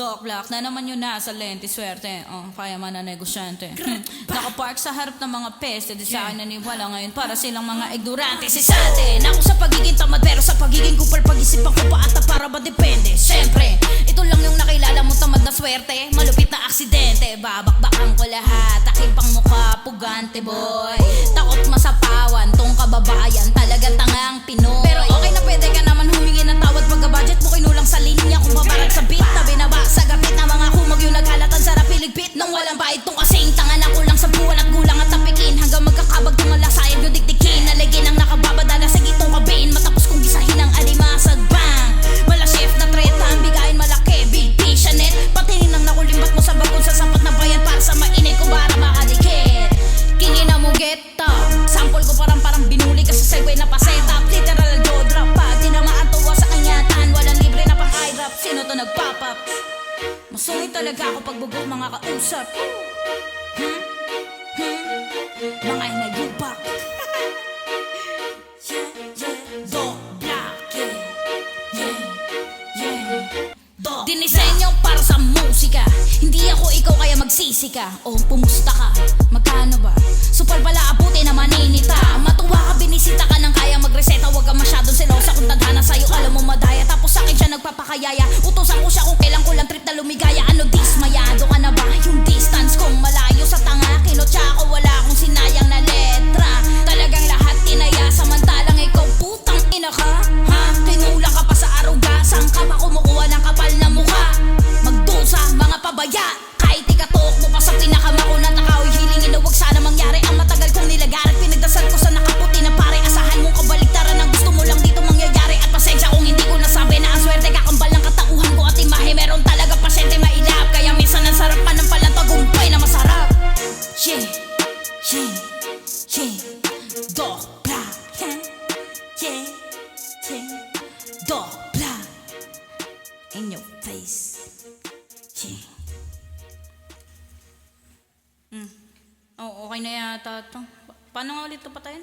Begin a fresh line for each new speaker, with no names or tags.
Doc Black na naman yun nasa lente, swerte. Kaya man na negosyante. Nakapark sa harap ng mga peste, di sa akin naniwala ngayon para silang mga ignorante. Si Sante, ako sa pagiging tamad pero sa pagiging kupal pag-isipan ko pa ata para ba depende. Siyempre, ito lang yung nakilala mo tamad na swerte. Malupit na aksidente, babakbakan ko lahat. Aking pang mukha, pugante boy. Takot masapawan, tong kababayan, talagang tangang Pinoy. Pero okay na pwede ka naman humingi ng tawad pagka-budget mo kinulang sa linya. Kung babarag sa beat na binaba sa gapit na mga kumag yung naghalatan sa rapiligpit. Nang walang bayad tong kasing tangan ako lang sa buwan at gulang at tapikin. Hanggang magkakabag tumalasayag yung dikdikin. Naligin ang nakababadala sa gitong kabain. Matapos kong gisahin ang alimasag bang mala chef na treta ang bigayin malaki. Big P, Chanel, patinin ang nakulimbat mo sa bagon sa sapat na bayan para sa mainit ko para makalikit. Kingin na mo get up. Sample ko parang binuli ka sa segway na pa-setup. Literal jaw drop pag tinamaan tuwa sa kanyatan. Walang libre na pang-i-rap. Sino to nag-pop up? Masungit talaga ako pagbugok mga kausap. Mga inayupak. Doc Black, yeah. Dinisenyo para sa musika. Hindi ako ikaw kaya magsisi ka. O pumusta ka, magkano ba? Supal pala abuti na maninita. Matuwa ka, binisita ka nang kaya magreseta. Huwag ka masyadong selosa kung tadhana sa'yo. Alam mo madaya, tapos sa'kin siya nagpapakayaya. Utosan ko siya kung kailan ko lang trip na lumigaya. Ano dismayado ka na ba? Yung distance kong malayo sa tanga. Kinotya ako, wala akong sinayang na letra. Talagang lahat tinaya, samantalang ikaw putang ina ka. Ha? Kinulang ka pa sa aruga. Saan ka ba kumukuha ng kapal na mukha? Magdusa, mga pabaya. Kahit ikatok mo pa sa pinakamakunat na kahoy hilingin na huwag sana mangyari. Ang matagal kong nilagarat, pinagdasal ko sa nakaputi na pare. Asahan mong kabaliktaran ang gusto mo lang dito mangyayari. At pasensya kung hindi ko nasabi na ang swerte kakambal ng katauhan ko at imahe. Meron talaga pasyente mailap, kaya minsan ang sarap pa ng palang tagumpay na masarap. Yeah, yeah, yeah. Doc Black, yeah, yeah, yeah. Doc Black in your face. Yeah. Okay na yata ito. Paano nga ulit ito patayin?